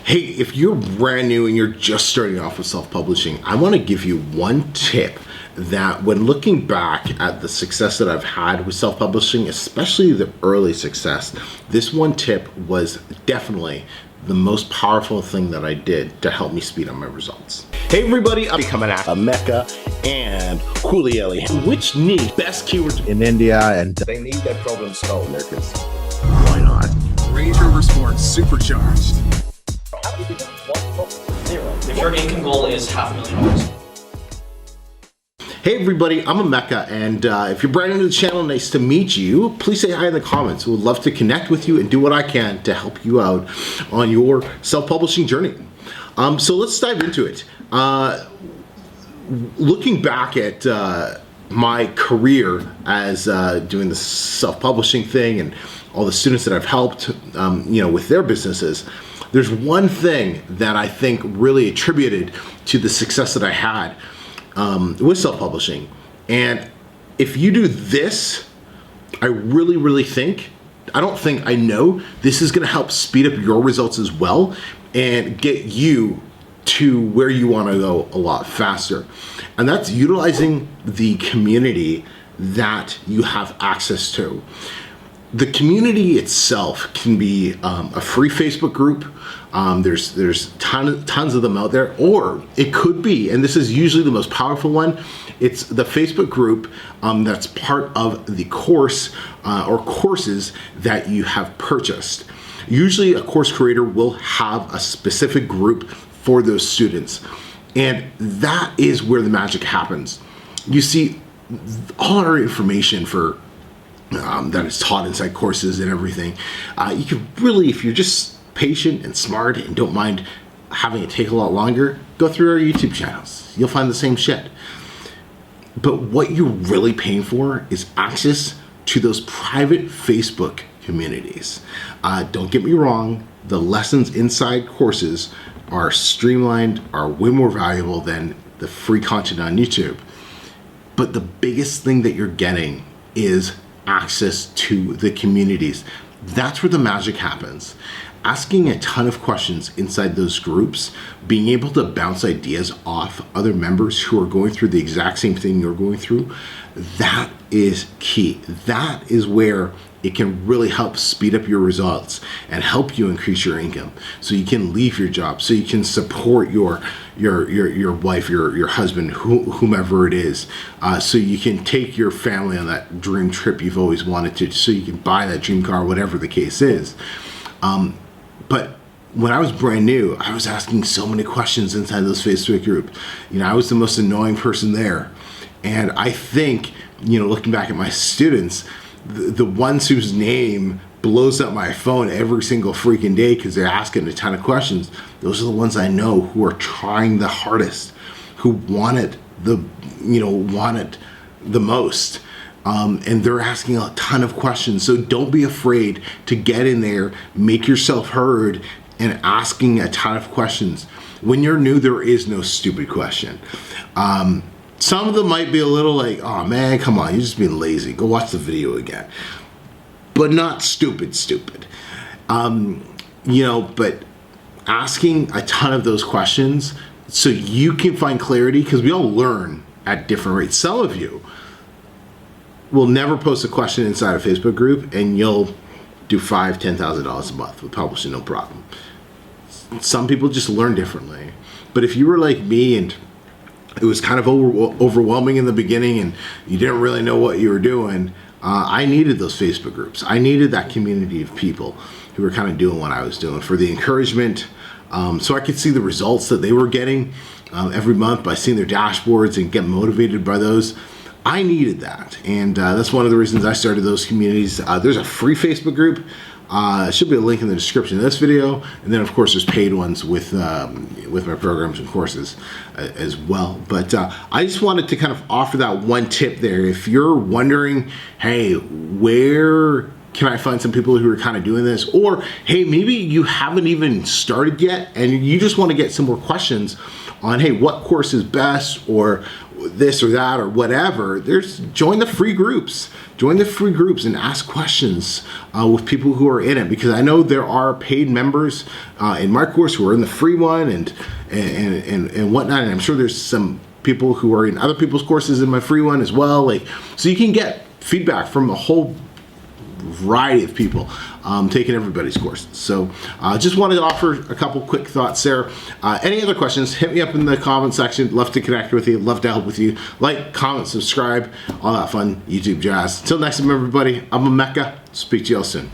Hey, if you're brand new and you're just starting off with self-publishing, I want to give you one tip that when looking back at the success that I've had with self-publishing, especially the early success, this one tip was definitely the most powerful thing that I did to help me speed up my results. Hey everybody, I'm coming at Mecca and Kulieli, which need best keywords in India, and they need that problem solved, Americans. why not? Ranger Response Supercharged. If your income goal is $500,000. Hey everybody, I'm Mecca, and if you're brand new to the channel, nice to meet you. Please say hi in the comments. We'd love to connect with you and do what I can to help you out on your self-publishing journey. So let's dive into it. Looking back at my career as doing the self-publishing thing and all the students that I've helped, with their businesses, there's one thing that I think really attributed to the success that I had with self-publishing. And if you do this, I really think, I know this is gonna help speed up your results as well and get you to where you wanna go a lot faster. And that's utilizing the community that you have access to. The community itself can be a free Facebook group. There's tons of them out there, or it could be, and this is usually the most powerful one, it's the Facebook group that's part of the course or courses that you have purchased. Usually a course creator will have a specific group for those students, and that is where the magic happens. You see, all our information for that is taught inside courses and everything, you can really, if you're just patient and smart and don't mind having it take a lot longer, go through our YouTube channels. You'll find the same shit. But what you're really paying for is access to those private Facebook communities. Don't get me wrong, the lessons inside courses are streamlined, are way more valuable than the free content on YouTube. But the biggest thing that you're getting is access to the communities. That's where the magic happens. Asking a ton of questions inside those groups, being able to bounce ideas off other members who are going through the exact same thing you're going through, that is key. That is where it can really help speed up your results and help you increase your income, so you can leave your job, so you can support your wife, your husband, whomever it is, so you can take your family on that dream trip you've always wanted to, so you can buy that dream car, whatever the case is. But when I was brand new, I was asking so many questions inside those Facebook groups. I was the most annoying person there. And I think, looking back at my students, the ones whose name blows up my phone every single freaking day because they're asking a ton of questions, those are the ones I know who are trying the hardest, who want it the most. And they're asking a ton of questions. So don't be afraid to get in there, make yourself heard, and asking a ton of questions. When you're new, there is no stupid question. Some of them might be a little like, oh man, come on, you're just being lazy. Go watch the video again. But not stupid. But asking a ton of those questions so you can find clarity, because we all learn at different rates. Some of you will never post a question inside a Facebook group and you'll do $5,000, $10,000 a month with publishing, no problem. Some people just learn differently. But if you were like me and it was kind of overwhelming in the beginning and you didn't really know what you were doing, I needed those Facebook groups. I needed that community of people who were kind of doing what I was doing for the encouragement, so I could see the results that they were getting every month by seeing their dashboards and get motivated by those. I needed that, and that's one of the reasons I started those communities. There's a free Facebook group. Should be a link in the description of this video, and then of course there's paid ones with my programs and courses as well. But I just wanted to kind of offer that one tip there. If you're wondering, hey, where can I find some people who are kind of doing this? Or hey, maybe you haven't even started yet and you just want to get some more questions on, hey, what course is best, or this or that or whatever, join the free groups. join the free groups and ask questions with people who are in it, because I know there are paid members in my course who are in the free one and whatnot, and I'm sure there's some people who are in other people's courses in my free one as well. Like, so you can get feedback from a whole variety of people taking everybody's course. So just wanted to offer a couple quick thoughts there. Any other questions, hit me up in the comment section. Love to connect with you, love to help with you. Like, comment, subscribe, all that fun YouTube jazz. Until next time, everybody, I'm Emeka. Speak to y'all soon.